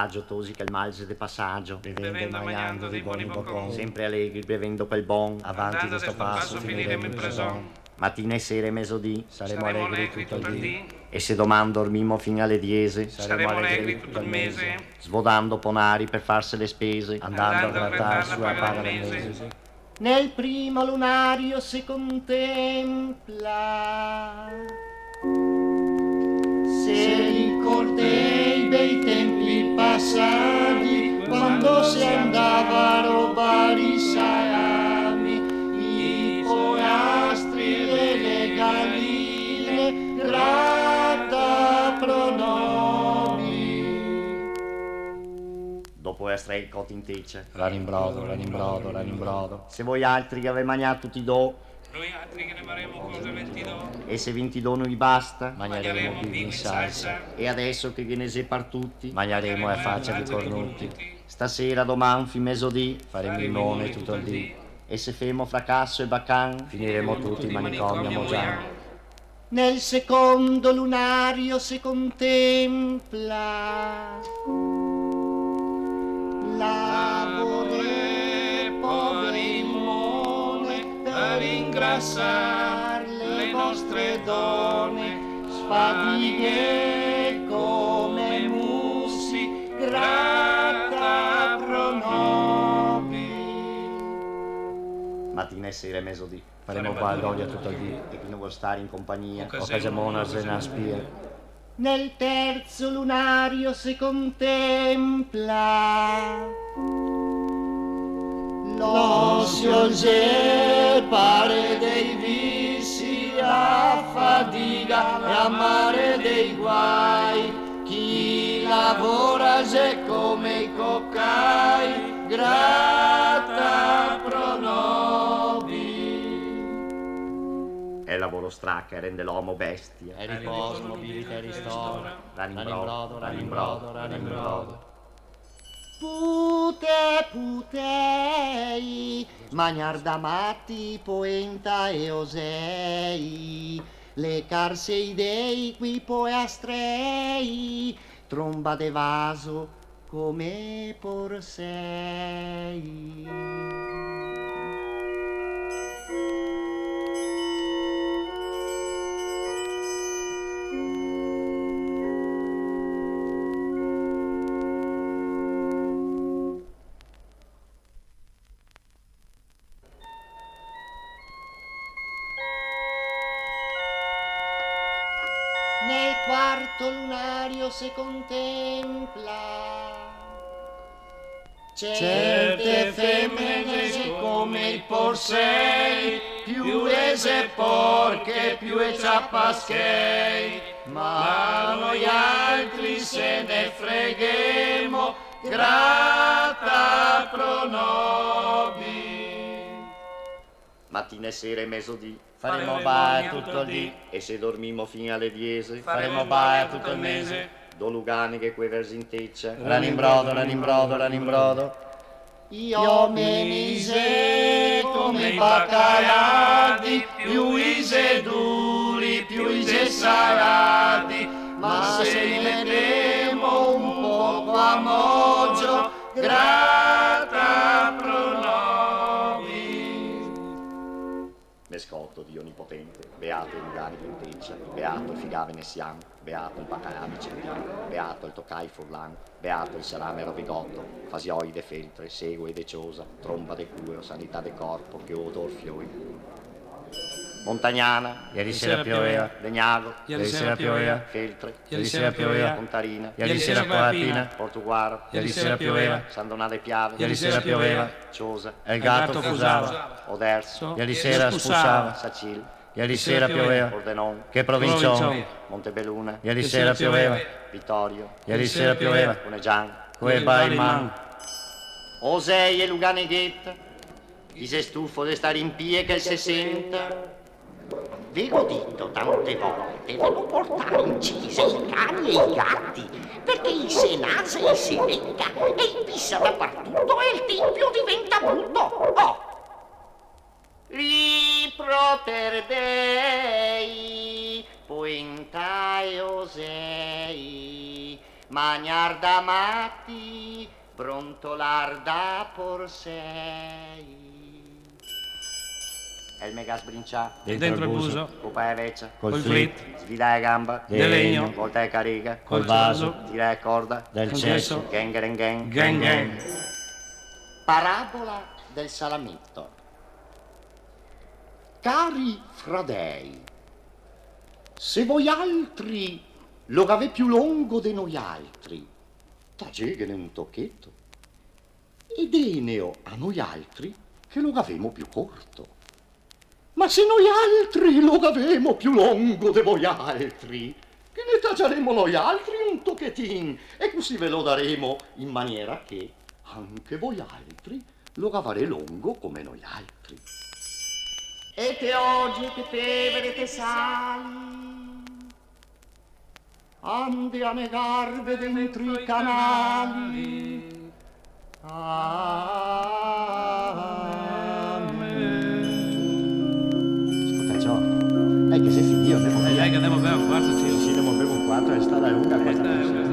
viaggio, tosi che il malse de passaggio, bevendo e mangiando dei buoni boccon, sempre allegri bevendo quel bon, avanti questo passo finiremo in preson. Mattina e sera e mesodì, Saremo allegri tutto il dì, e se domani dormimmo fino alle 10, saremo allegri tutto il mese, svodando ponari per farsi le spese, andando a grattare la paga del mese. Nel primo lunario si contempla, se ricordei i bei tempi passati, quando si andava a rubare i salami, i polastri delle galline, gratta pronomi. Dopo essere il cotto in tecce, Ranimbrodo. se voi altri che avete mangiato ti do, Noi altri che ne faremo cose ventidò, e se 22 non vi basta, mangeremo bivi in salsa, e adesso che ne sei par tutti, Mangeremo a faccia di cornuti, stasera, domani, fin mesodì, faremo il nome tutto il dì, e se femo fracasso e bacan, finiremo tutti in manicomio a Mogiano. nel secondo lunario si contempla l'amore poverimone per ingrassar le nostre donne, sfadighe come mussi, gratta pronobi. Mattina e sera e mesodì, Faremo baldoria tutto il dì, e chi non vuol stare in compagnia, occasemona se ne spia. nel terzo lunario si contempla l'osio pare dei vizi, a fadiga e a mare dei guai, chi lavora se come i coccai, gratta pronobi. È lavoro stracca e rende l'uomo bestia. E riposo, mobilità e ristora. Ranimbrodo. Putei, magnar da matti, poenta e osei, le carse idei qui poeastrei, tromba de vaso come porsei. Nel quarto lunario si contempla certe femmine come il porsei, più ese porche, più e ciappaschei, ma noi altri se ne freghemo, gratta pronobi. Mattina e sera e mesodì, Faremo baia tutto il dì, e se dormimmo fino alle 10, faremo baia tutto il mese. do lugani che quei versi in teccia, Ranimbrodo. io me mise come i baccaladi, più ise duri, più ise salati, ma se li metemo un poco a moggio, gratta pronobi. Mescotto Dio onnipotente, beato i lugani che in teccia, beato il figà veneziano, beato il baccalà vicentino, beato il toccai furlan, beato il salame rovigotto, fasioi de feltre, segue de ciosa, tromba de cuero, sanità de corpo, che odor fioi. Montagnana, Ieri sera pioveva, Legnago, ieri sera pioveva, Feltre, ieri sera pioveva, Montarina, ieri sera Coapina, Portuguaro, ieri sera pioveva, San Donà Piave, ieri sera pioveva, Ciosa, e il gatto fusava, Oderzo, ieri sera spussava, Sacil, ieri sera pioveva, Pordenon, che provincione, Montebelluna, ieri sera pioveva, Vittorio, ieri sera pioveva, Cunegian, quel baiman, Osei e Luganeghetta, chi se stufo di stare in pie che se senta. Ve l'ho detto tante volte, devo portare incise i cani e i gatti, perché il se nasa e si lecca e il pissa dappertutto e il tempio diventa brutto. Oh! Riproter Dei, poenta e osei, Magnar da matti, brontolar da porsei. El mega sbrincià, Dentro il buso. copa e veccia, Col flit. sfida e gamba, Di legno. volta e carica, Col vaso. tira e corda, Del Col cesso. gesso. gang gang gang. Gang gang. Parabola del salametto. Cari fradei, se voi altri lo avete più lungo di noi altri, tageghene un tocchetto, ed eneo a noi altri che lo avemo più corto. Ma se noi altri lo avemo più lungo di voi altri, che ne tageremo noi altri un tocchettin, e così ve lo daremo in maniera che anche voi altri lo avare lungo come noi altri. E te oggi che pevere te sali, ande a negarve dentro i canali. Ascolta, ciò, è che se finì, andiamo Dai che andiamo a bere un quarto, zio. sì, andiamo a bere un quarto e sta la lunga questa persona.